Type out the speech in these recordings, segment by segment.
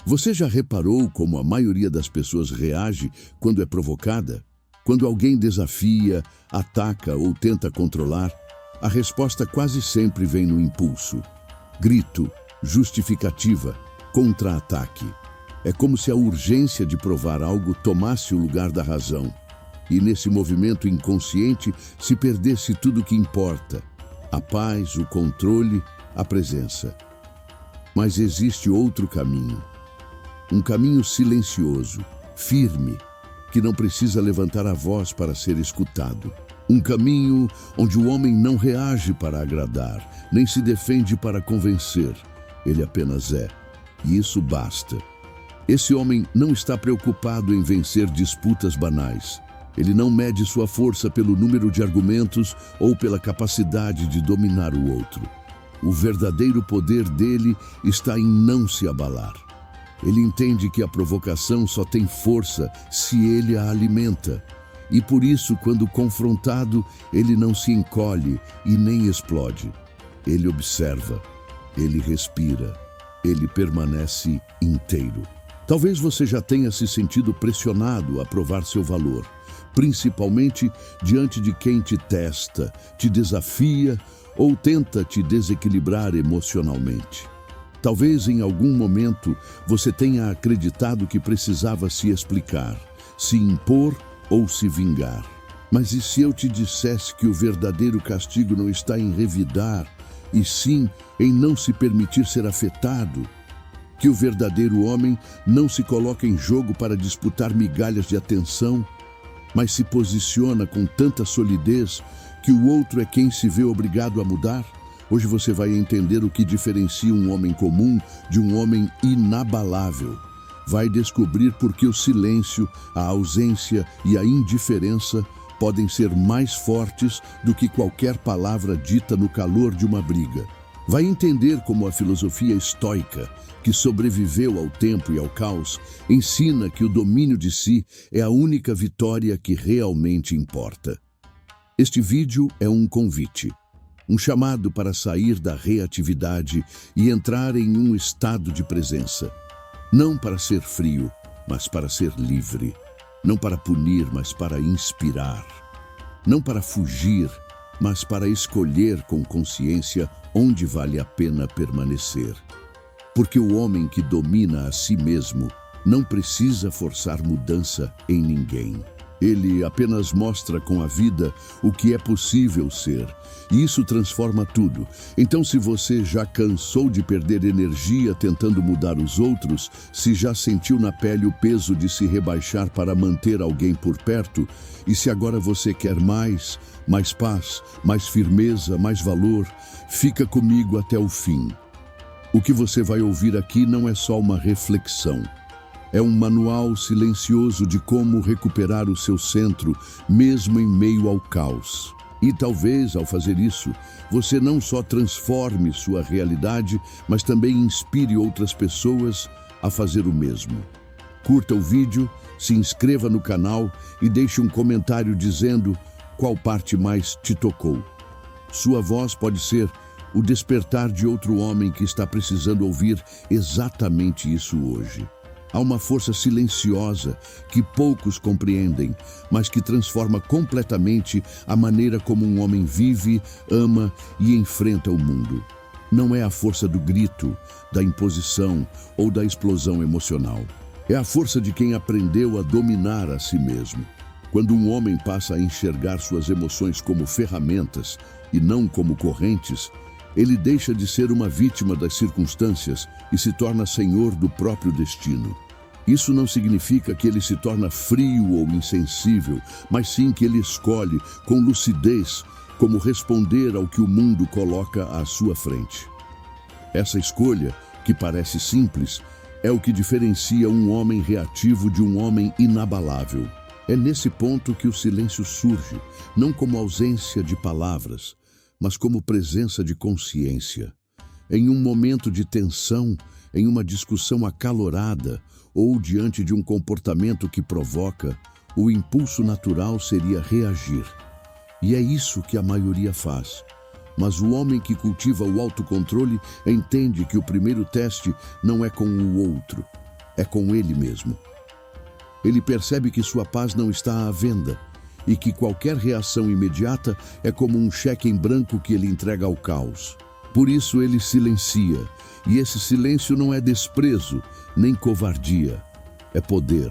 Você já reparou como a maioria das pessoas reage quando é provocada? Quando alguém desafia, ataca ou tenta controlar, a resposta quase sempre vem no impulso. Grito, justificativa, contra-ataque. É como se a urgência de provar algo tomasse o lugar da razão. E nesse movimento inconsciente se perdesse tudo o que importa: a paz, o controle, a presença. Mas existe outro caminho. Um caminho silencioso, firme, que não precisa levantar a voz para ser escutado. Um caminho onde o homem não reage para agradar, nem se defende para convencer. Ele apenas é. E isso basta. Esse homem não está preocupado em vencer disputas banais. Ele não mede sua força pelo número de argumentos ou pela capacidade de dominar o outro. O verdadeiro poder dele está em não se abalar. Ele entende que a provocação só tem força se ele a alimenta. E por isso, quando confrontado, ele não se encolhe e nem explode. Ele observa, ele respira, ele permanece inteiro. Talvez você já tenha se sentido pressionado a provar seu valor, principalmente diante de quem te testa, te desafia ou tenta te desequilibrar emocionalmente. Talvez em algum momento você tenha acreditado que precisava se explicar, se impor ou se vingar. Mas e se eu te dissesse que o verdadeiro castigo não está em revidar, e sim em não se permitir ser afetado? Que o verdadeiro homem não se coloca em jogo para disputar migalhas de atenção, mas se posiciona com tanta solidez que o outro é quem se vê obrigado a mudar? Hoje você vai entender o que diferencia um homem comum de um homem inabalável. Vai descobrir por que o silêncio, a ausência e a indiferença podem ser mais fortes do que qualquer palavra dita no calor de uma briga. Vai entender como a filosofia estoica, que sobreviveu ao tempo e ao caos, ensina que o domínio de si é a única vitória que realmente importa. Este vídeo é um convite. Um chamado para sair da reatividade e entrar em um estado de presença. Não para ser frio, mas para ser livre. Não para punir, mas para inspirar. Não para fugir, mas para escolher com consciência onde vale a pena permanecer. Porque o homem que domina a si mesmo não precisa forçar mudança em ninguém. Ele apenas mostra com a vida o que é possível ser, e isso transforma tudo. Então, se você já cansou de perder energia tentando mudar os outros, se já sentiu na pele o peso de se rebaixar para manter alguém por perto, e se agora você quer mais paz, mais firmeza, mais valor, fica comigo até o fim. O que você vai ouvir aqui não é só uma reflexão. É um manual silencioso de como recuperar o seu centro, mesmo em meio ao caos. E talvez, ao fazer isso, você não só transforme sua realidade, mas também inspire outras pessoas a fazer o mesmo. Curta o vídeo, se inscreva no canal e deixe um comentário dizendo qual parte mais te tocou. Sua voz pode ser o despertar de outro homem que está precisando ouvir exatamente isso hoje. Há uma força silenciosa que poucos compreendem, mas que transforma completamente a maneira como um homem vive, ama e enfrenta o mundo. Não é a força do grito, da imposição ou da explosão emocional. É a força de quem aprendeu a dominar a si mesmo. Quando um homem passa a enxergar suas emoções como ferramentas e não como correntes, ele deixa de ser uma vítima das circunstâncias e se torna senhor do próprio destino. Isso não significa que ele se torna frio ou insensível, mas sim que ele escolhe, com lucidez, como responder ao que o mundo coloca à sua frente. Essa escolha, que parece simples, é o que diferencia um homem reativo de um homem inabalável. É nesse ponto que o silêncio surge, não como ausência de palavras, mas como presença de consciência. Em um momento de tensão, em uma discussão acalorada ou diante de um comportamento que provoca, o impulso natural seria reagir. E é isso que a maioria faz. Mas o homem que cultiva o autocontrole entende que o primeiro teste não é com o outro, é com ele mesmo. Ele percebe que sua paz não está à venda e que qualquer reação imediata é como um cheque em branco que ele entrega ao caos. Por isso ele silencia, e esse silêncio não é desprezo, nem covardia, é poder.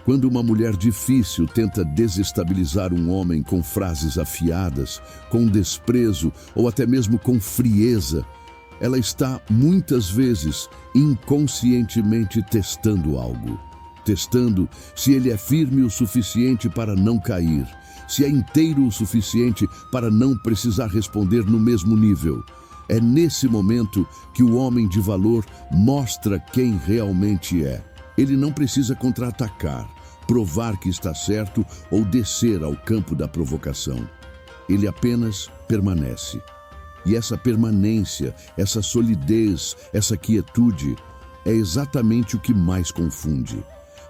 Quando uma mulher difícil tenta desestabilizar um homem com frases afiadas, com desprezo ou até mesmo com frieza, ela está, muitas vezes, inconscientemente testando algo. Testando se ele é firme o suficiente para não cair, se é inteiro o suficiente para não precisar responder no mesmo nível. É nesse momento que o homem de valor mostra quem realmente é. Ele não precisa contra-atacar, provar que está certo ou descer ao campo da provocação. Ele apenas permanece. E essa permanência, essa solidez, essa quietude é exatamente o que mais confunde.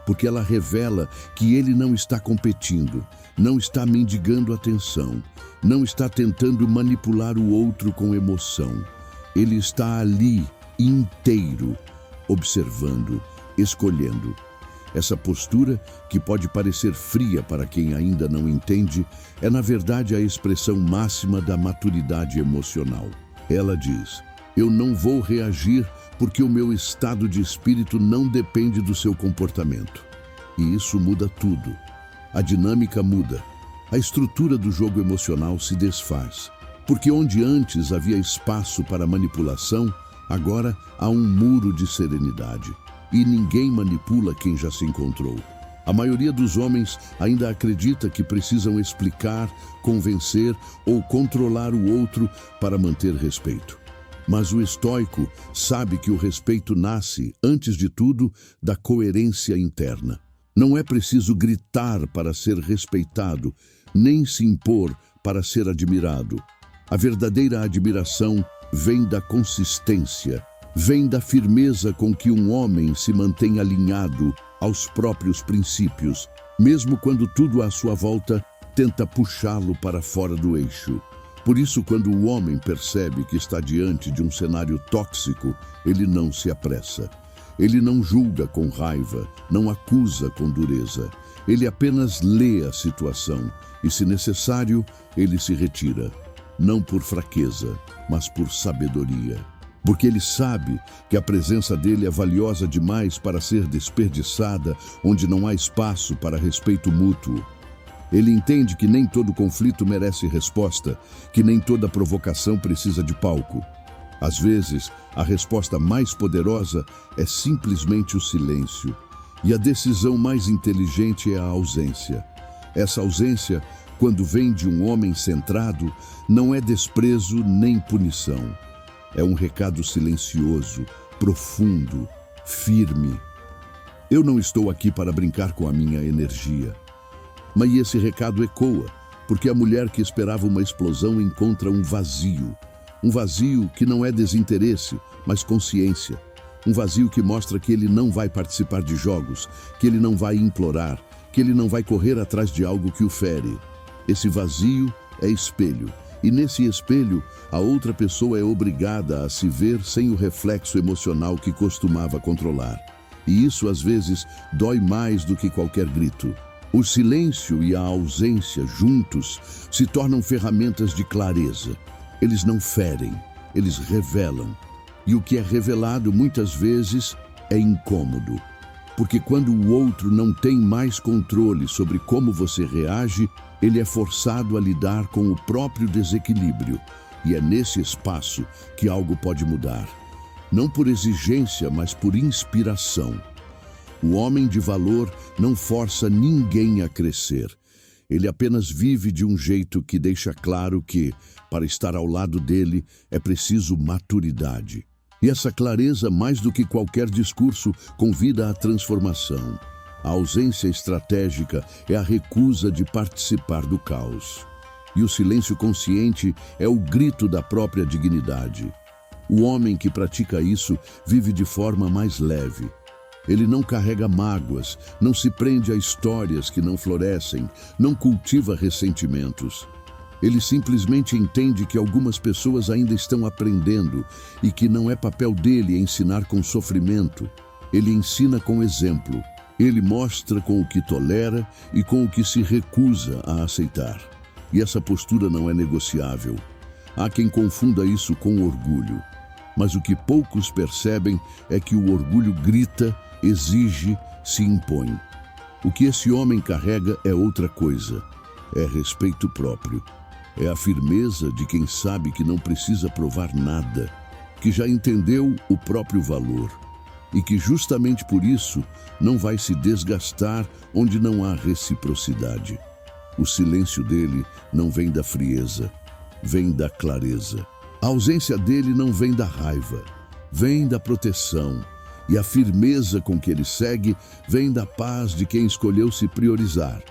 Porque ela revela que ele não está competindo, não está mendigando atenção, não está tentando manipular o outro com emoção. Ele está ali, inteiro, observando, escolhendo. Essa postura, que pode parecer fria para quem ainda não entende, é na verdade a expressão máxima da maturidade emocional. Ela diz: eu não vou reagir porque o meu estado de espírito não depende do seu comportamento. E isso muda tudo. A dinâmica muda. A estrutura do jogo emocional se desfaz. Porque onde antes havia espaço para manipulação, agora há um muro de serenidade. E ninguém manipula quem já se encontrou. A maioria dos homens ainda acredita que precisam explicar, convencer ou controlar o outro para manter respeito. Mas o estoico sabe que o respeito nasce, antes de tudo, da coerência interna. Não é preciso gritar para ser respeitado, nem se impor para ser admirado. A verdadeira admiração vem da consistência, vem da firmeza com que um homem se mantém alinhado aos próprios princípios, mesmo quando tudo à sua volta tenta puxá-lo para fora do eixo. Por isso, quando o homem percebe que está diante de um cenário tóxico, ele não se apressa. Ele não julga com raiva, não acusa com dureza. Ele apenas lê a situação e, se necessário, ele se retira. Não por fraqueza, mas por sabedoria. Porque ele sabe que a presença dele é valiosa demais para ser desperdiçada onde não há espaço para respeito mútuo. Ele entende que nem todo conflito merece resposta, que nem toda provocação precisa de palco. Às vezes, a resposta mais poderosa é simplesmente o silêncio. E a decisão mais inteligente é a ausência. Essa ausência, quando vem de um homem centrado, não é desprezo nem punição. É um recado silencioso, profundo, firme. Eu não estou aqui para brincar com a minha energia. Mas esse recado ecoa, porque a mulher que esperava uma explosão encontra um vazio. Um vazio que não é desinteresse, mas consciência. Um vazio que mostra que ele não vai participar de jogos, que ele não vai implorar, que ele não vai correr atrás de algo que o fere. Esse vazio é espelho. E nesse espelho, a outra pessoa é obrigada a se ver sem o reflexo emocional que costumava controlar. E isso, às vezes, dói mais do que qualquer grito. O silêncio e a ausência juntos se tornam ferramentas de clareza. Eles não ferem, eles revelam. E o que é revelado muitas vezes é incômodo. Porque quando o outro não tem mais controle sobre como você reage, ele é forçado a lidar com o próprio desequilíbrio. E é nesse espaço que algo pode mudar. Não por exigência, mas por inspiração. O homem de valor não força ninguém a crescer. Ele apenas vive de um jeito que deixa claro que, para estar ao lado dele, é preciso maturidade. E essa clareza, mais do que qualquer discurso, convida à transformação. A ausência estratégica é a recusa de participar do caos. E o silêncio consciente é o grito da própria dignidade. O homem que pratica isso vive de forma mais leve. Ele não carrega mágoas, não se prende a histórias que não florescem, não cultiva ressentimentos. Ele simplesmente entende que algumas pessoas ainda estão aprendendo e que não é papel dele ensinar com sofrimento. Ele ensina com exemplo. Ele mostra com o que tolera e com o que se recusa a aceitar. E essa postura não é negociável. Há quem confunda isso com orgulho. Mas o que poucos percebem é que o orgulho grita, exige, se impõe. O que esse homem carrega é outra coisa. É respeito próprio. É a firmeza de quem sabe que não precisa provar nada, que já entendeu o próprio valor e que justamente por isso não vai se desgastar onde não há reciprocidade. O silêncio dele não vem da frieza, vem da clareza. A ausência dele não vem da raiva, vem da proteção. E a firmeza com que ele segue vem da paz de quem escolheu se priorizar.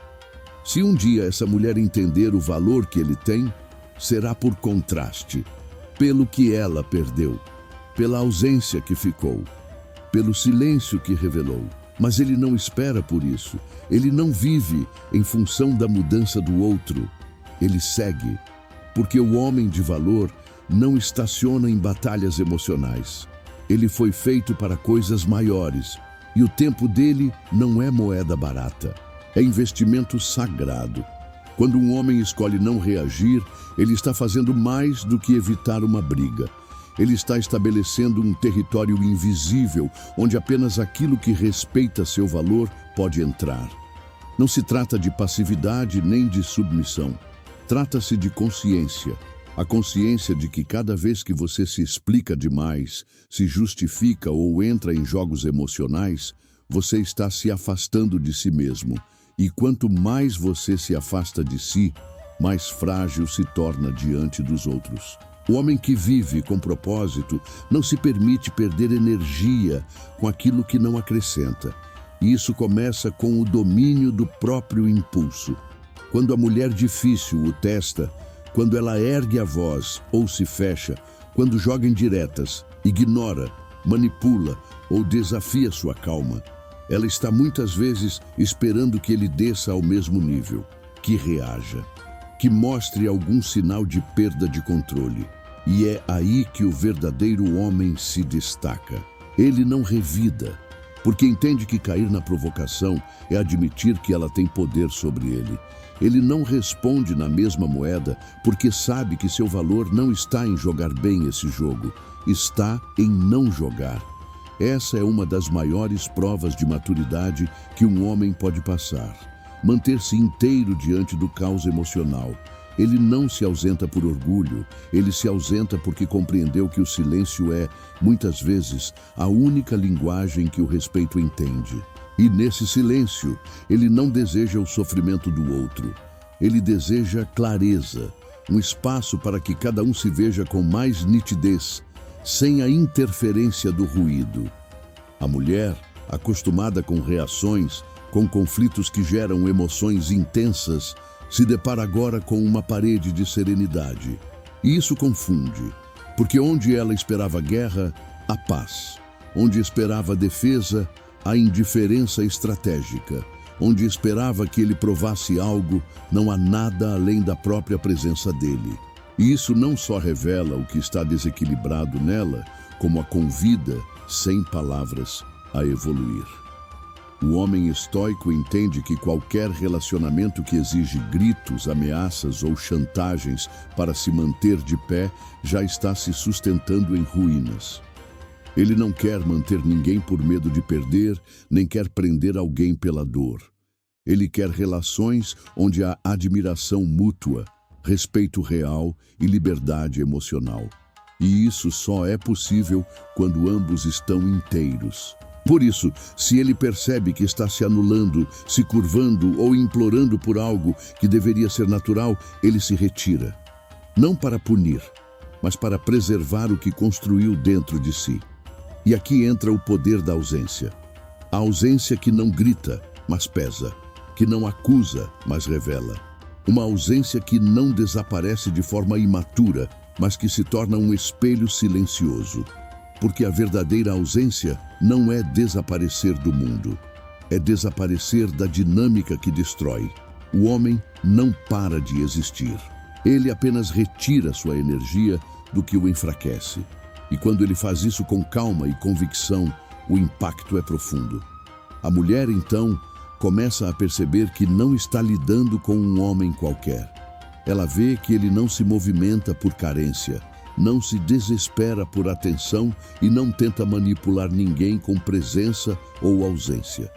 Se um dia essa mulher entender o valor que ele tem, será por contraste, pelo que ela perdeu, pela ausência que ficou, pelo silêncio que revelou. Mas ele não espera por isso. Ele não vive em função da mudança do outro. Ele segue, porque o homem de valor não estaciona em batalhas emocionais. Ele foi feito para coisas maiores, e o tempo dele não é moeda barata. É investimento sagrado. Quando um homem escolhe não reagir, ele está fazendo mais do que evitar uma briga. Ele está estabelecendo um território invisível, onde apenas aquilo que respeita seu valor pode entrar. Não se trata de passividade nem de submissão. Trata-se de consciência. A consciência de que cada vez que você se explica demais, se justifica ou entra em jogos emocionais, você está se afastando de si mesmo. E quanto mais você se afasta de si, mais frágil se torna diante dos outros. O homem que vive com propósito não se permite perder energia com aquilo que não acrescenta. E isso começa com o domínio do próprio impulso. Quando a mulher difícil o testa, quando ela ergue a voz ou se fecha, quando joga indiretas, ignora, manipula ou desafia sua calma, ela está muitas vezes esperando que ele desça ao mesmo nível, que reaja, que mostre algum sinal de perda de controle. E é aí que o verdadeiro homem se destaca. Ele não revida, porque entende que cair na provocação é admitir que ela tem poder sobre ele. Ele não responde na mesma moeda, porque sabe que seu valor não está em jogar bem esse jogo, está em não jogar. Essa é uma das maiores provas de maturidade que um homem pode passar. Manter-se inteiro diante do caos emocional. Ele não se ausenta por orgulho, ele se ausenta porque compreendeu que o silêncio é, muitas vezes, a única linguagem que o respeito entende. E nesse silêncio, ele não deseja o sofrimento do outro. Ele deseja clareza, um espaço para que cada um se veja com mais nitidez, sem a interferência do ruído. A mulher, acostumada com reações, com conflitos que geram emoções intensas, se depara agora com uma parede de serenidade. E isso confunde, porque onde ela esperava guerra, há paz. Onde esperava defesa, há indiferença estratégica. Onde esperava que ele provasse algo, não há nada além da própria presença dele. E isso não só revela o que está desequilibrado nela, como a convida, sem palavras, a evoluir. O homem estoico entende que qualquer relacionamento que exige gritos, ameaças ou chantagens para se manter de pé já está se sustentando em ruínas. Ele não quer manter ninguém por medo de perder, nem quer prender alguém pela dor. Ele quer relações onde há admiração mútua, respeito real e liberdade emocional. E isso só é possível quando ambos estão inteiros. Por isso, se ele percebe que está se anulando, se curvando ou implorando por algo que deveria ser natural, ele se retira. Não para punir, mas para preservar o que construiu dentro de si. E aqui entra o poder da ausência. A ausência que não grita, mas pesa. Que não acusa, mas revela. Uma ausência que não desaparece de forma imatura, mas que se torna um espelho silencioso. Porque a verdadeira ausência não é desaparecer do mundo. É desaparecer da dinâmica que destrói. O homem não para de existir. Ele apenas retira sua energia do que o enfraquece. E quando ele faz isso com calma e convicção, o impacto é profundo. A mulher, então, começa a perceber que não está lidando com um homem qualquer. Ela vê que ele não se movimenta por carência, não se desespera por atenção e não tenta manipular ninguém com presença ou ausência.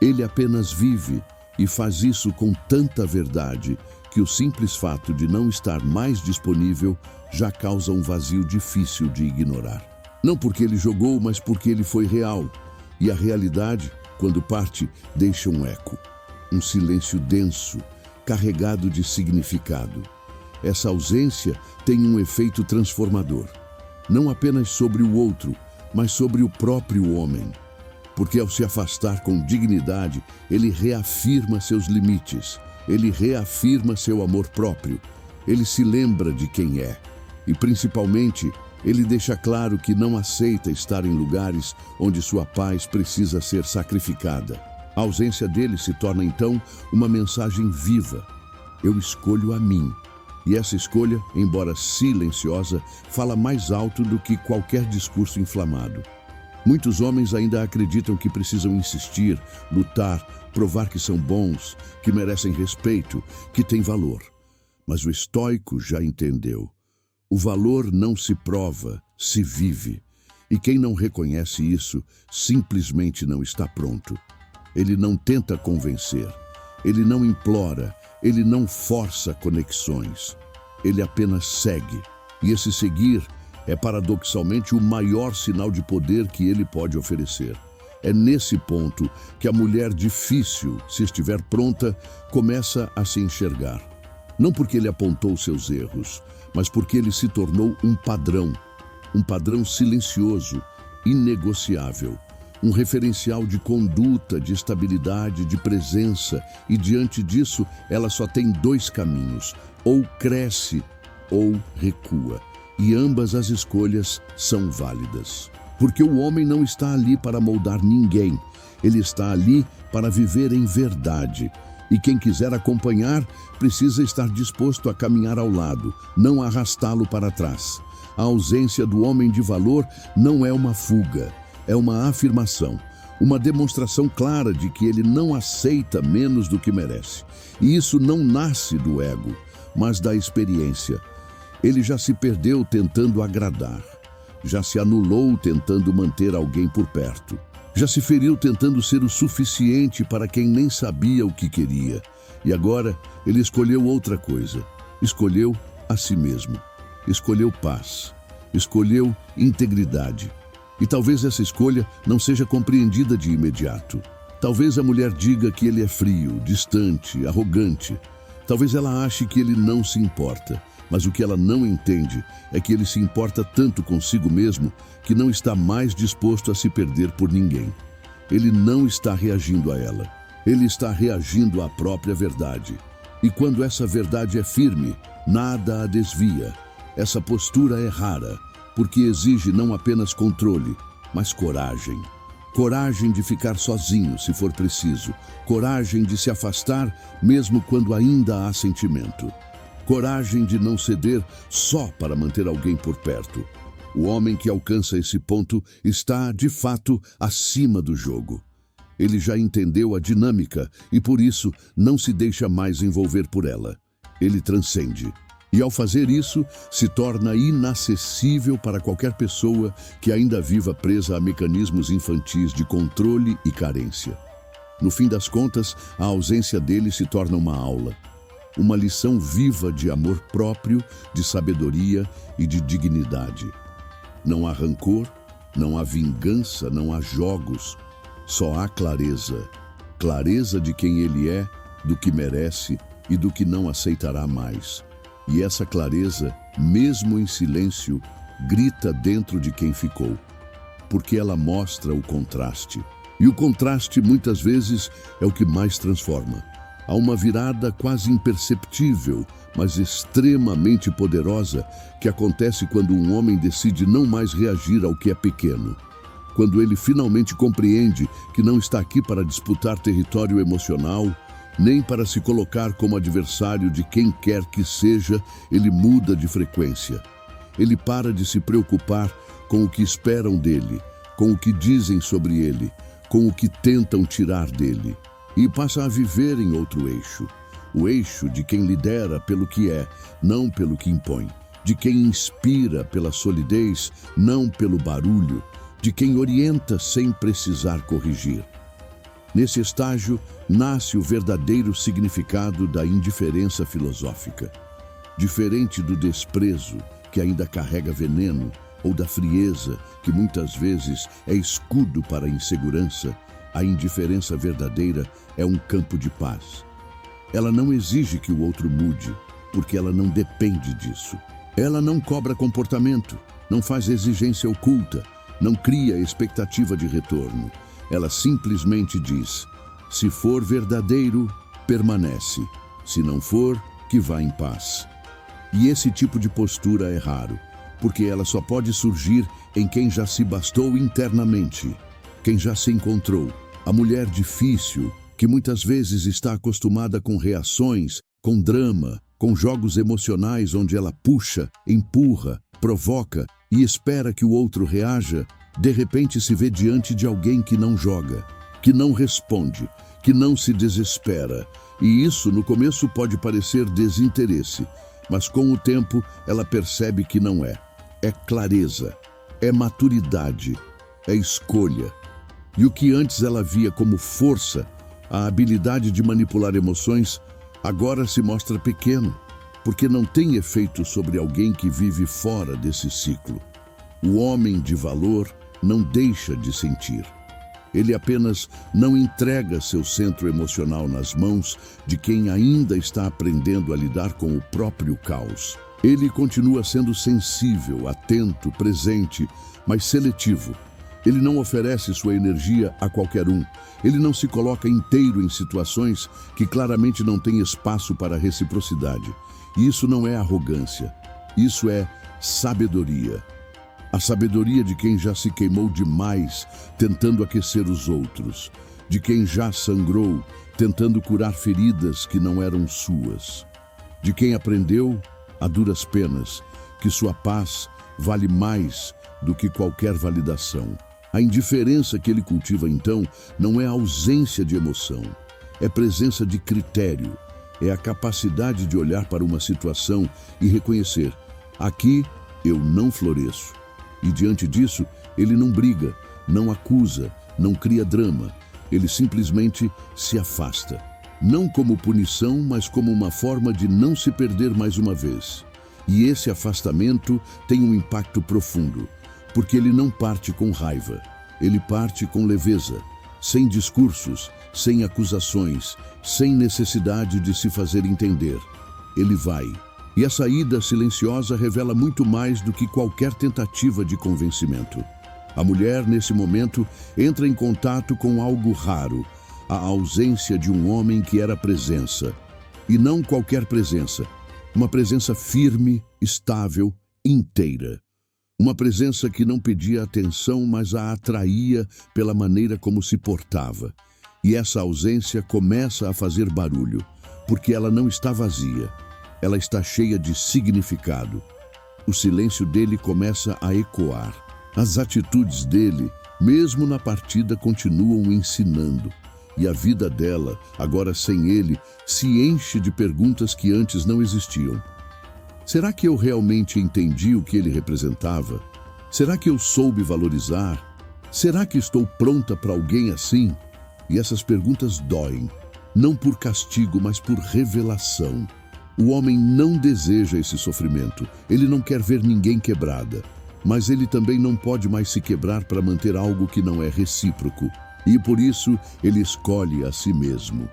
Ele apenas vive e faz isso com tanta verdade que o simples fato de não estar mais disponível já causa um vazio difícil de ignorar. Não porque ele jogou, mas porque ele foi real. E a realidade, quando parte, deixa um eco, um silêncio denso, carregado de significado. Essa ausência tem um efeito transformador, não apenas sobre o outro, mas sobre o próprio homem. Porque ao se afastar com dignidade, ele reafirma seus limites, ele reafirma seu amor próprio, ele se lembra de quem é. E principalmente, ele deixa claro que não aceita estar em lugares onde sua paz precisa ser sacrificada. A ausência dele se torna então uma mensagem viva. Eu escolho a mim. E essa escolha, embora silenciosa, fala mais alto do que qualquer discurso inflamado. Muitos homens ainda acreditam que precisam insistir, lutar, provar que são bons, que merecem respeito, que têm valor. Mas o estoico já entendeu. O valor não se prova, se vive. E quem não reconhece isso, simplesmente não está pronto. Ele não tenta convencer, ele não implora, ele não força conexões. Ele apenas segue. E esse seguir é paradoxalmente o maior sinal de poder que ele pode oferecer. É nesse ponto que a mulher difícil, se estiver pronta, começa a se enxergar. Não porque ele apontou seus erros, mas porque ele se tornou um padrão silencioso, inegociável, um referencial de conduta, de estabilidade, de presença, e diante disso ela só tem dois caminhos: ou cresce ou recua. E ambas as escolhas são válidas. Porque o homem não está ali para moldar ninguém, ele está ali para viver em verdade. E quem quiser acompanhar precisa estar disposto a caminhar ao lado, não arrastá-lo para trás. A ausência do homem de valor não é uma fuga, é uma afirmação, uma demonstração clara de que ele não aceita menos do que merece. E isso não nasce do ego, mas da experiência. Ele já se perdeu tentando agradar, já se anulou tentando manter alguém por perto. Já se feriu tentando ser o suficiente para quem nem sabia o que queria. E agora ele escolheu outra coisa. Escolheu a si mesmo. Escolheu paz. Escolheu integridade. E talvez essa escolha não seja compreendida de imediato. Talvez a mulher diga que ele é frio, distante, arrogante. Talvez ela ache que ele não se importa. Mas o que ela não entende é que ele se importa tanto consigo mesmo que não está mais disposto a se perder por ninguém. Ele não está reagindo a ela. Ele está reagindo à própria verdade. E quando essa verdade é firme, nada a desvia. Essa postura é rara, porque exige não apenas controle, mas coragem. Coragem de ficar sozinho, se for preciso. Coragem de se afastar, mesmo quando ainda há sentimento. Coragem de não ceder só para manter alguém por perto. O homem que alcança esse ponto está, de fato, acima do jogo. Ele já entendeu a dinâmica e, por isso, não se deixa mais envolver por ela. Ele transcende. E, ao fazer isso, se torna inacessível para qualquer pessoa que ainda viva presa a mecanismos infantis de controle e carência. No fim das contas, a ausência dele se torna uma aula. Uma lição viva de amor próprio, de sabedoria e de dignidade. Não há rancor, não há vingança, não há jogos. Só há clareza. Clareza de quem ele é, do que merece e do que não aceitará mais. E essa clareza, mesmo em silêncio, grita dentro de quem ficou. Porque ela mostra o contraste. E o contraste, muitas vezes, é o que mais transforma. Há uma virada quase imperceptível, mas extremamente poderosa, que acontece quando um homem decide não mais reagir ao que é pequeno. Quando ele finalmente compreende que não está aqui para disputar território emocional, nem para se colocar como adversário de quem quer que seja, ele muda de frequência. Ele para de se preocupar com o que esperam dele, com o que dizem sobre ele, com o que tentam tirar dele, e passa a viver em outro eixo. O eixo de quem lidera pelo que é, não pelo que impõe. De quem inspira pela solidez, não pelo barulho. De quem orienta sem precisar corrigir. Nesse estágio, nasce o verdadeiro significado da indiferença filosófica. Diferente do desprezo, que ainda carrega veneno, ou da frieza, que muitas vezes é escudo para a insegurança, a indiferença verdadeira é um campo de paz. Ela não exige que o outro mude, porque ela não depende disso. Ela não cobra comportamento, não faz exigência oculta, não cria expectativa de retorno. Ela simplesmente diz: se for verdadeiro, permanece. Se não for, que vá em paz. E esse tipo de postura é raro, porque ela só pode surgir em quem já se bastou internamente, quem já se encontrou. A mulher difícil, que muitas vezes está acostumada com reações, com drama, com jogos emocionais onde ela puxa, empurra, provoca e espera que o outro reaja, de repente se vê diante de alguém que não joga, que não responde, que não se desespera. E isso no começo pode parecer desinteresse, mas com o tempo ela percebe que não é. É clareza, é maturidade, é escolha. E o que antes ela via como força, a habilidade de manipular emoções, agora se mostra pequeno, porque não tem efeito sobre alguém que vive fora desse ciclo. O homem de valor não deixa de sentir. Ele apenas não entrega seu centro emocional nas mãos de quem ainda está aprendendo a lidar com o próprio caos. Ele continua sendo sensível, atento, presente, mas seletivo. Ele não oferece sua energia a qualquer um. Ele não se coloca inteiro em situações que claramente não têm espaço para reciprocidade. E isso não é arrogância. Isso é sabedoria. A sabedoria de quem já se queimou demais tentando aquecer os outros. De quem já sangrou tentando curar feridas que não eram suas. De quem aprendeu, a duras penas, que sua paz vale mais do que qualquer validação. A indiferença que ele cultiva, então, não é ausência de emoção, é presença de critério, é a capacidade de olhar para uma situação e reconhecer: aqui eu não floresço. E diante disso, ele não briga, não acusa, não cria drama, ele simplesmente se afasta. Não como punição, mas como uma forma de não se perder mais uma vez. E esse afastamento tem um impacto profundo, porque ele não parte com raiva, ele parte com leveza, sem discursos, sem acusações, sem necessidade de se fazer entender. Ele vai. E a saída silenciosa revela muito mais do que qualquer tentativa de convencimento. A mulher, nesse momento, entra em contato com algo raro, a ausência de um homem que era presença. E não qualquer presença, uma presença firme, estável, inteira. Uma presença que não pedia atenção, mas a atraía pela maneira como se portava. E essa ausência começa a fazer barulho, porque ela não está vazia, ela está cheia de significado. O silêncio dele começa a ecoar. As atitudes dele, mesmo na partida, continuam ensinando. E a vida dela, agora sem ele, se enche de perguntas que antes não existiam. Será que eu realmente entendi o que ele representava? Será que eu soube valorizar? Será que estou pronta para alguém assim? E essas perguntas doem, não por castigo, mas por revelação. O homem não deseja esse sofrimento, ele não quer ver ninguém quebrada. Mas ele também não pode mais se quebrar para manter algo que não é recíproco. E por isso ele escolhe a si mesmo.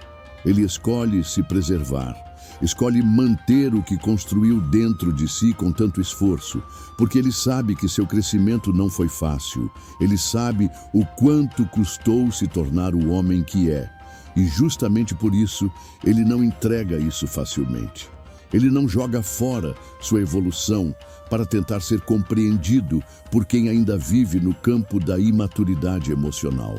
Ele escolhe se preservar. Escolhe manter o que construiu dentro de si com tanto esforço, porque ele sabe que seu crescimento não foi fácil. Ele sabe o quanto custou se tornar o homem que é. E justamente por isso, ele não entrega isso facilmente. Ele não joga fora sua evolução para tentar ser compreendido por quem ainda vive no campo da imaturidade emocional.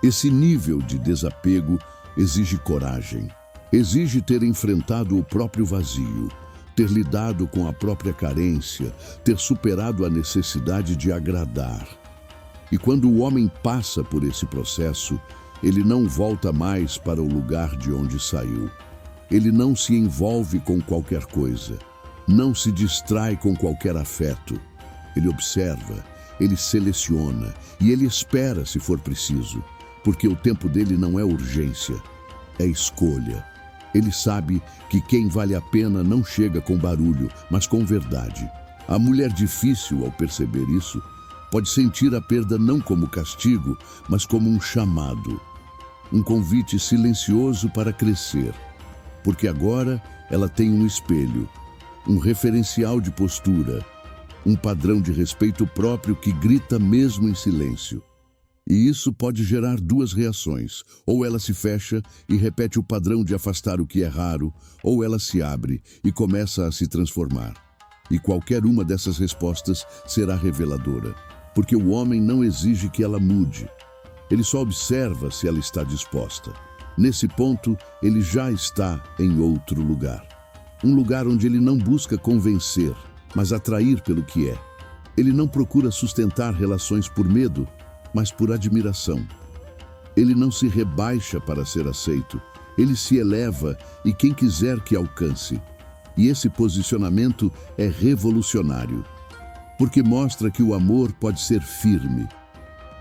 Esse nível de desapego exige coragem. Exige ter enfrentado o próprio vazio, ter lidado com a própria carência, ter superado a necessidade de agradar. E quando o homem passa por esse processo, ele não volta mais para o lugar de onde saiu. Ele não se envolve com qualquer coisa, não se distrai com qualquer afeto. Ele observa, ele seleciona e ele espera se for preciso, porque o tempo dele não é urgência, é escolha. Ele sabe que quem vale a pena não chega com barulho, mas com verdade. A mulher difícil, ao perceber isso, pode sentir a perda não como castigo, mas como um chamado, um convite silencioso para crescer, porque agora ela tem um espelho, um referencial de postura, um padrão de respeito próprio que grita mesmo em silêncio. E isso pode gerar duas reações: ou ela se fecha e repete o padrão de afastar o que é raro, ou ela se abre e começa a se transformar. E qualquer uma dessas respostas será reveladora, porque o homem não exige que ela mude. Ele só observa se ela está disposta. Nesse ponto, ele já está em outro lugar. Um lugar onde ele não busca convencer, mas atrair pelo que é. Ele não procura sustentar relações por medo, mas por admiração. Ele não se rebaixa para ser aceito, ele se eleva e quem quiser que alcance. E esse posicionamento é revolucionário, porque mostra que o amor pode ser firme,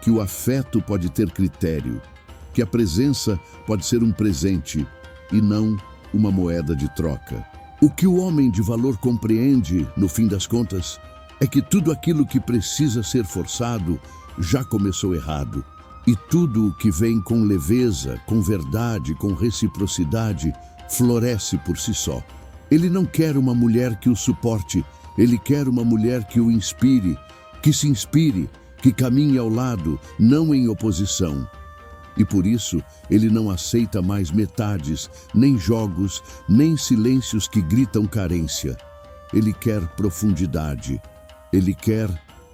que o afeto pode ter critério, que a presença pode ser um presente e não uma moeda de troca. O que o homem de valor compreende, no fim das contas, é que tudo aquilo que precisa ser forçado já começou errado. E tudo o que vem com leveza, com verdade, com reciprocidade, floresce por si só. Ele não quer uma mulher que o suporte, ele quer uma mulher que o inspire, que se inspire, que caminhe ao lado, não em oposição. E por isso, ele não aceita mais metades, nem jogos, nem silêncios que gritam carência. Ele quer profundidade, ele quer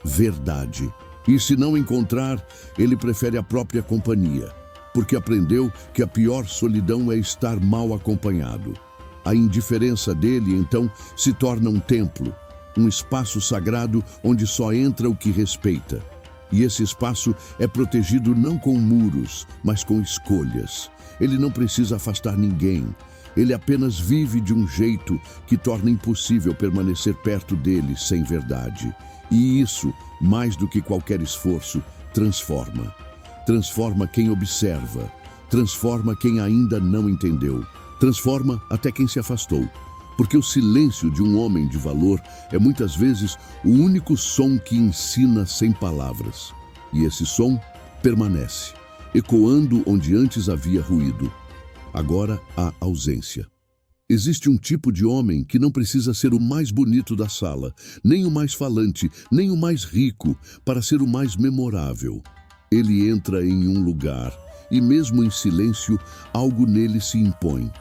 verdade. E se não encontrar, ele prefere a própria companhia, porque aprendeu que a pior solidão é estar mal acompanhado. A indiferença dele, então, se torna um templo, um espaço sagrado onde só entra o que respeita. E esse espaço é protegido não com muros, mas com escolhas. Ele não precisa afastar ninguém. Ele apenas vive de um jeito que torna impossível permanecer perto dele sem verdade. E isso, mais do que qualquer esforço, transforma. Transforma quem observa. Transforma quem ainda não entendeu. Transforma até quem se afastou. Porque o silêncio de um homem de valor é muitas vezes o único som que ensina sem palavras. E esse som permanece, ecoando onde antes havia ruído. Agora há ausência. Existe um tipo de homem que não precisa ser o mais bonito da sala, nem o mais falante, nem o mais rico, para ser o mais memorável. Ele entra em um lugar e, mesmo em silêncio, algo nele se impõe.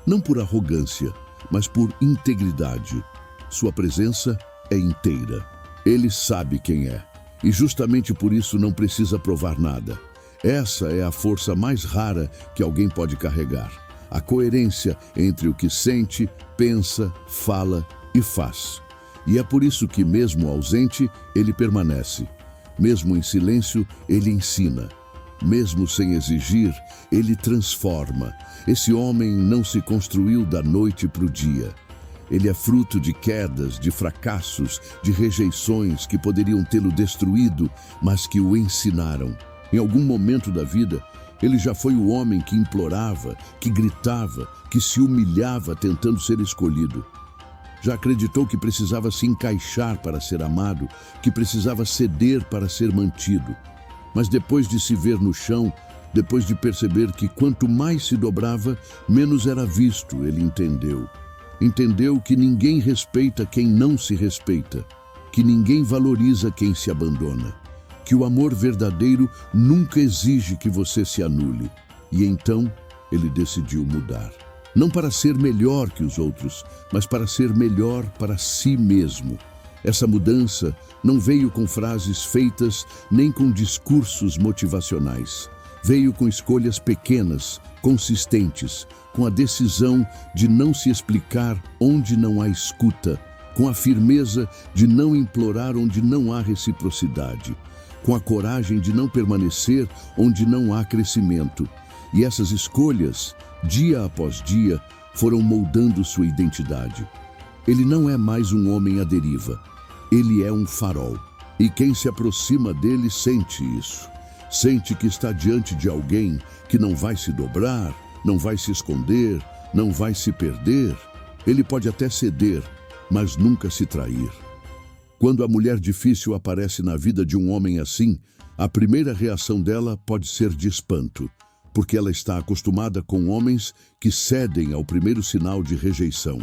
Não por arrogância, mas por integridade. Sua presença é inteira. Ele sabe quem é, e justamente por isso não precisa provar nada. Essa é a força mais rara que alguém pode carregar. A coerência entre o que sente, pensa, fala e faz. E é por isso que, mesmo ausente, ele permanece. Mesmo em silêncio, ele ensina. Mesmo sem exigir, ele transforma. Esse homem não se construiu da noite para o dia. Ele é fruto de quedas, de fracassos, de rejeições que poderiam tê-lo destruído, mas que o ensinaram. Em algum momento da vida, ele já foi o homem que implorava, que gritava, que se humilhava tentando ser escolhido. Já acreditou que precisava se encaixar para ser amado, que precisava ceder para ser mantido. Mas depois de se ver no chão, depois de perceber que quanto mais se dobrava, menos era visto, ele entendeu. Entendeu que ninguém respeita quem não se respeita, que ninguém valoriza quem se abandona, que o amor verdadeiro nunca exige que você se anule. E então ele decidiu mudar. Não para ser melhor que os outros, mas para ser melhor para si mesmo. Essa mudança não veio com frases feitas nem com discursos motivacionais. Veio com escolhas pequenas, consistentes, com a decisão de não se explicar onde não há escuta, com a firmeza de não implorar onde não há reciprocidade, com a coragem de não permanecer onde não há crescimento. E essas escolhas, dia após dia, foram moldando sua identidade. Ele não é mais um homem à deriva. Ele é um farol. E quem se aproxima dele sente isso. Sente que está diante de alguém que não vai se dobrar, não vai se esconder, não vai se perder. Ele pode até ceder, mas nunca se trair. Quando a mulher difícil aparece na vida de um homem assim, a primeira reação dela pode ser de espanto, porque ela está acostumada com homens que cedem ao primeiro sinal de rejeição.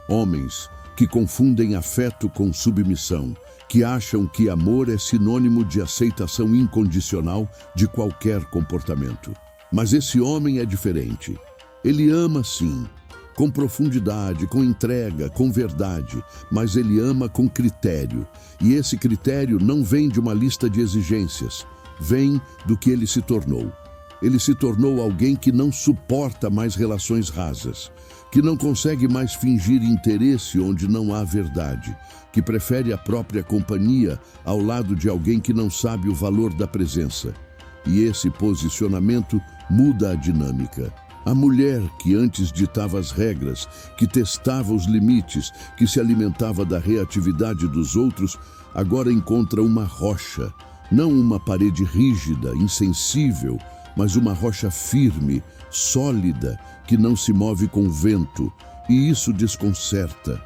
Homens que confundem afeto com submissão, que acham que amor é sinônimo de aceitação incondicional de qualquer comportamento. Mas esse homem é diferente. Ele ama sim, com profundidade, com entrega, com verdade, mas ele ama com critério. E esse critério não vem de uma lista de exigências, vem do que ele se tornou. Ele se tornou alguém que não suporta mais relações rasas, que não consegue mais fingir interesse onde não há verdade, que prefere a própria companhia ao lado de alguém que não sabe o valor da presença. E esse posicionamento muda a dinâmica. A mulher que antes ditava as regras, que testava os limites, que se alimentava da reatividade dos outros, agora encontra uma rocha, não uma parede rígida, insensível, mas uma rocha firme, sólida, que não se move com vento, e isso desconcerta,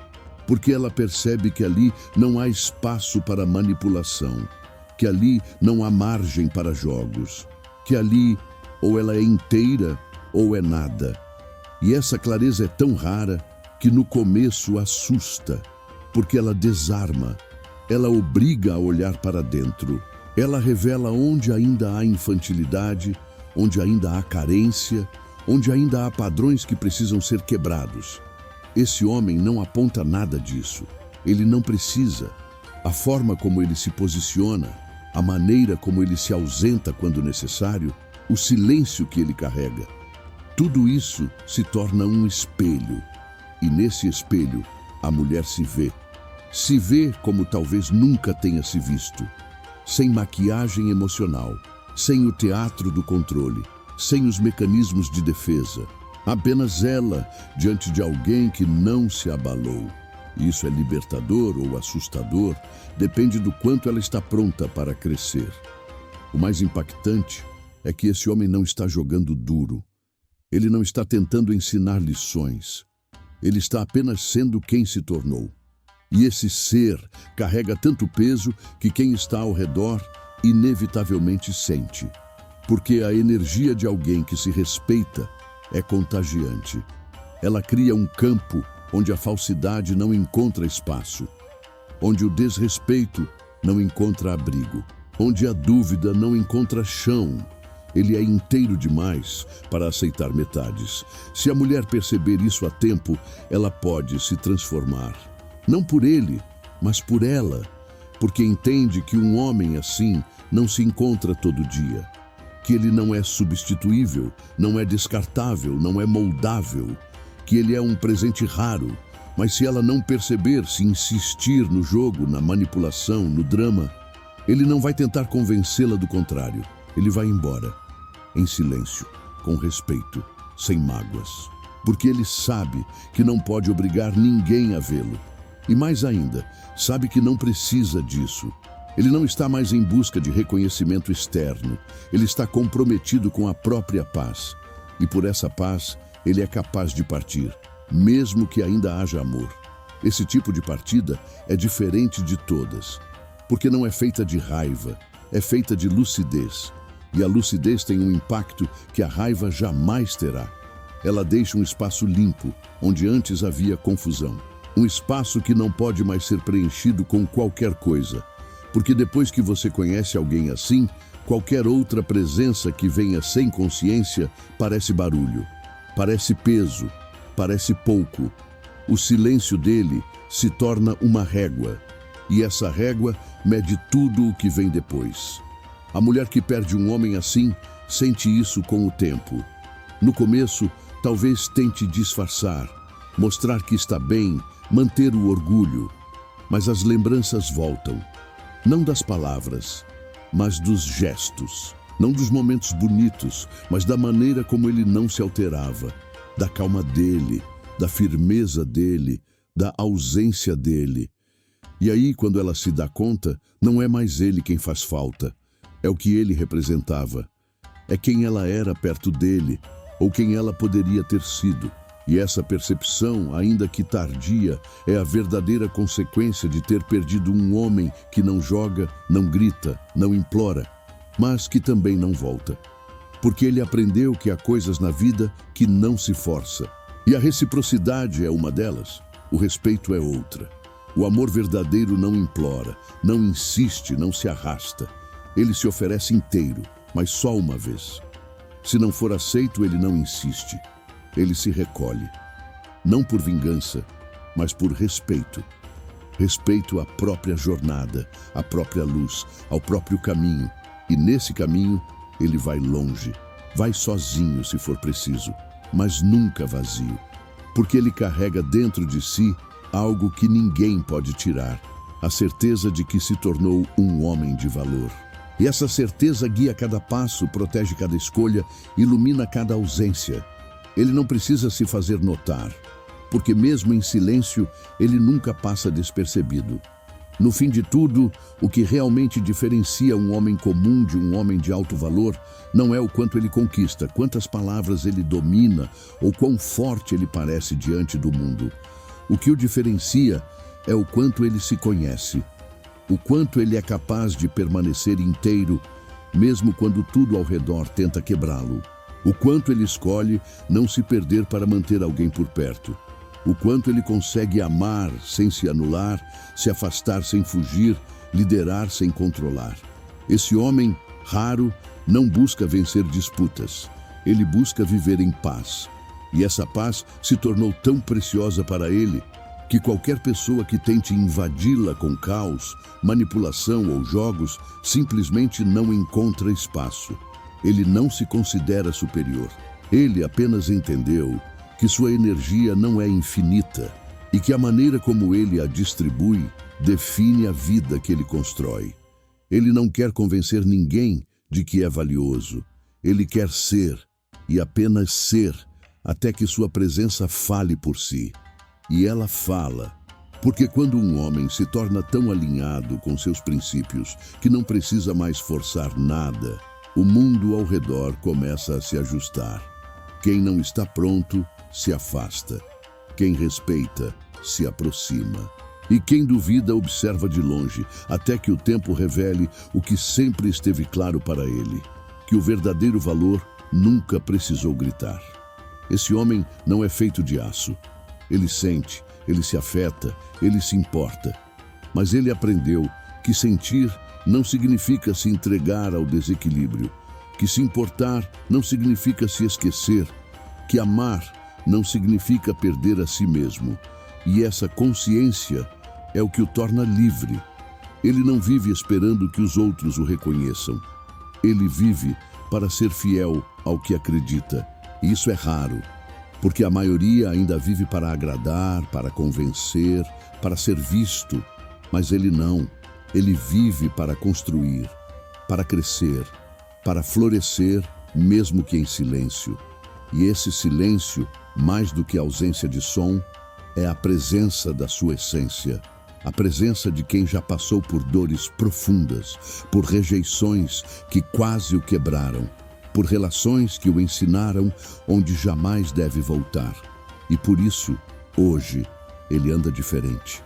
porque ela percebe que ali não há espaço para manipulação, que ali não há margem para jogos, que ali ou ela é inteira ou é nada. E essa clareza é tão rara que no começo assusta, porque ela desarma, ela obriga a olhar para dentro, ela revela onde ainda há infantilidade, onde ainda há carência, onde ainda há padrões que precisam ser quebrados. Esse homem não aponta nada disso. Ele não precisa. A forma como ele se posiciona, a maneira como ele se ausenta quando necessário, o silêncio que ele carrega, tudo isso se torna um espelho. E nesse espelho, a mulher se vê. Se vê como talvez nunca tenha se visto. Sem maquiagem emocional, sem o teatro do controle, sem os mecanismos de defesa. Apenas ela, diante de alguém que não se abalou. Isso é libertador ou assustador, depende do quanto ela está pronta para crescer. O mais impactante é que esse homem não está jogando duro. Ele não está tentando ensinar lições. Ele está apenas sendo quem se tornou. E esse ser carrega tanto peso que quem está ao redor inevitavelmente sente. Porque a energia de alguém que se respeita é contagiante. Ela cria um campo onde a falsidade não encontra espaço, onde o desrespeito não encontra abrigo, onde a dúvida não encontra chão. Ele é inteiro demais para aceitar metades. Se a mulher perceber isso a tempo, ela pode se transformar. Não por ele, mas por ela, porque entende que um homem assim não se encontra todo dia, que ele não é substituível, não é descartável, não é moldável, que ele é um presente raro. Mas se ela não perceber, se insistir no jogo, na manipulação, no drama, ele não vai tentar convencê-la do contrário. Ele vai embora, em silêncio, com respeito, sem mágoas, porque ele sabe que não pode obrigar ninguém a vê-lo. E mais ainda, sabe que não precisa disso. Ele não está mais em busca de reconhecimento externo. Ele está comprometido com a própria paz. E por essa paz, ele é capaz de partir, mesmo que ainda haja amor. Esse tipo de partida é diferente de todas, porque não é feita de raiva, é feita de lucidez. E a lucidez tem um impacto que a raiva jamais terá. Ela deixa um espaço limpo, onde antes havia confusão. Um espaço que não pode mais ser preenchido com qualquer coisa. Porque depois que você conhece alguém assim, qualquer outra presença que venha sem consciência parece barulho, parece peso, parece pouco. O silêncio dele se torna uma régua, e essa régua mede tudo o que vem depois. A mulher que perde um homem assim sente isso com o tempo. No começo, talvez tente disfarçar, mostrar que está bem, manter o orgulho, mas as lembranças voltam. Não das palavras, mas dos gestos. Não dos momentos bonitos, mas da maneira como ele não se alterava, da calma dele, da firmeza dele, da ausência dele. E aí, quando ela se dá conta, não é mais ele quem faz falta, é o que ele representava. É quem ela era perto dele, ou quem ela poderia ter sido. E essa percepção, ainda que tardia, é a verdadeira consequência de ter perdido um homem que não joga, não grita, não implora, mas que também não volta. Porque ele aprendeu que há coisas na vida que não se força. E a reciprocidade é uma delas, o respeito é outra. O amor verdadeiro não implora, não insiste, não se arrasta. Ele se oferece inteiro, mas só uma vez. Se não for aceito, ele não insiste. Ele se recolhe. Não por vingança, mas por respeito. Respeito à própria jornada, à própria luz, ao próprio caminho. E nesse caminho, ele vai longe. Vai sozinho, se for preciso, mas nunca vazio. Porque ele carrega dentro de si algo que ninguém pode tirar. A certeza de que se tornou um homem de valor. E essa certeza guia cada passo, protege cada escolha, ilumina cada ausência. Ele não precisa se fazer notar, porque mesmo em silêncio, ele nunca passa despercebido. No fim de tudo, o que realmente diferencia um homem comum de um homem de alto valor não é o quanto ele conquista, quantas palavras ele domina ou quão forte ele parece diante do mundo. O que o diferencia é o quanto ele se conhece, o quanto ele é capaz de permanecer inteiro, mesmo quando tudo ao redor tenta quebrá-lo. O quanto ele escolhe não se perder para manter alguém por perto. O quanto ele consegue amar sem se anular, se afastar sem fugir, liderar sem controlar. Esse homem, raro, não busca vencer disputas. Ele busca viver em paz. E essa paz se tornou tão preciosa para ele que qualquer pessoa que tente invadi-la com caos, manipulação ou jogos simplesmente não encontra espaço. Ele não se considera superior. Ele apenas entendeu que sua energia não é infinita e que a maneira como ele a distribui define a vida que ele constrói. Ele não quer convencer ninguém de que é valioso. Ele quer ser, e apenas ser, até que sua presença fale por si. E ela fala, porque quando um homem se torna tão alinhado com seus princípios que não precisa mais forçar nada, o mundo ao redor começa a se ajustar. Quem não está pronto, se afasta. Quem respeita, se aproxima. E quem duvida, observa de longe, até que o tempo revele o que sempre esteve claro para ele, que o verdadeiro valor nunca precisou gritar. Esse homem não é feito de aço. Ele sente, ele se afeta, ele se importa. Mas ele aprendeu que sentir não significa se entregar ao desequilíbrio, que se importar não significa se esquecer, que amar não significa perder a si mesmo. E essa consciência é o que o torna livre. Ele não vive esperando que os outros o reconheçam. Ele vive para ser fiel ao que acredita. E isso é raro, porque a maioria ainda vive para agradar, para convencer, para ser visto. Mas ele não. Ele vive para construir, para crescer, para florescer, mesmo que em silêncio. E esse silêncio, mais do que a ausência de som, é a presença da sua essência. A presença de quem já passou por dores profundas, por rejeições que quase o quebraram, por relações que o ensinaram onde jamais deve voltar. E por isso, hoje, ele anda diferente.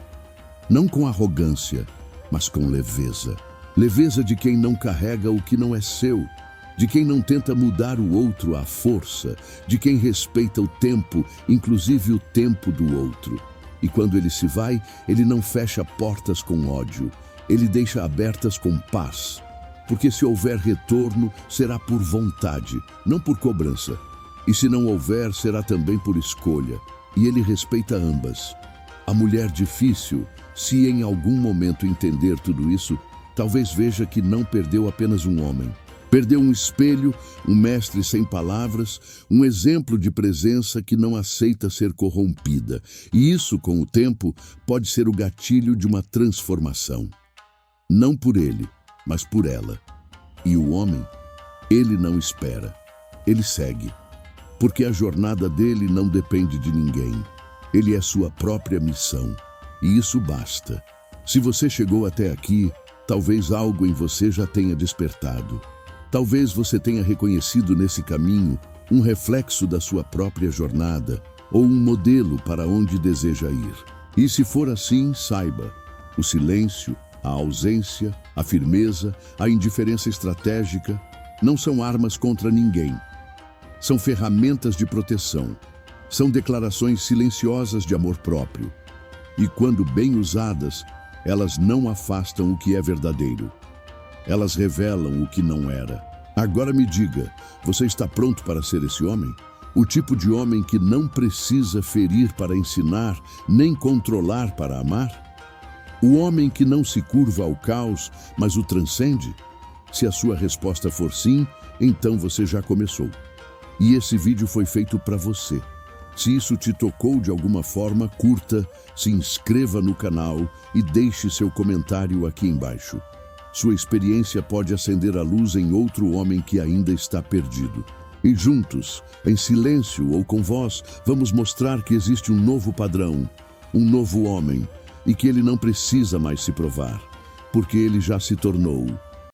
Não com arrogância, mas com leveza. Leveza de quem não carrega o que não é seu, de quem não tenta mudar o outro à força, de quem respeita o tempo, inclusive o tempo do outro. E quando ele se vai, ele não fecha portas com ódio, ele deixa abertas com paz. Porque se houver retorno, será por vontade, não por cobrança. E se não houver, será também por escolha. E ele respeita ambas. A mulher difícil, se em algum momento entender tudo isso, talvez veja que não perdeu apenas um homem. Perdeu um espelho, um mestre sem palavras, um exemplo de presença que não aceita ser corrompida. E isso, com o tempo, pode ser o gatilho de uma transformação. Não por ele, mas por ela. E o homem, ele não espera, ele segue, porque a jornada dele não depende de ninguém. Ele é sua própria missão, e isso basta. Se você chegou até aqui, talvez algo em você já tenha despertado. Talvez você tenha reconhecido nesse caminho um reflexo da sua própria jornada ou um modelo para onde deseja ir. E se for assim, saiba, o silêncio, a ausência, a firmeza, a indiferença estratégica não são armas contra ninguém. São ferramentas de proteção. São declarações silenciosas de amor próprio. E quando bem usadas, elas não afastam o que é verdadeiro. Elas revelam o que não era. Agora me diga, você está pronto para ser esse homem? O tipo de homem que não precisa ferir para ensinar, nem controlar para amar? O homem que não se curva ao caos, mas o transcende? Se a sua resposta for sim, então você já começou. E esse vídeo foi feito para você. Se isso te tocou de alguma forma, curta, se inscreva no canal e deixe seu comentário aqui embaixo. Sua experiência pode acender a luz em outro homem que ainda está perdido. E juntos, em silêncio ou com voz, vamos mostrar que existe um novo padrão, um novo homem, e que ele não precisa mais se provar, porque ele já se tornou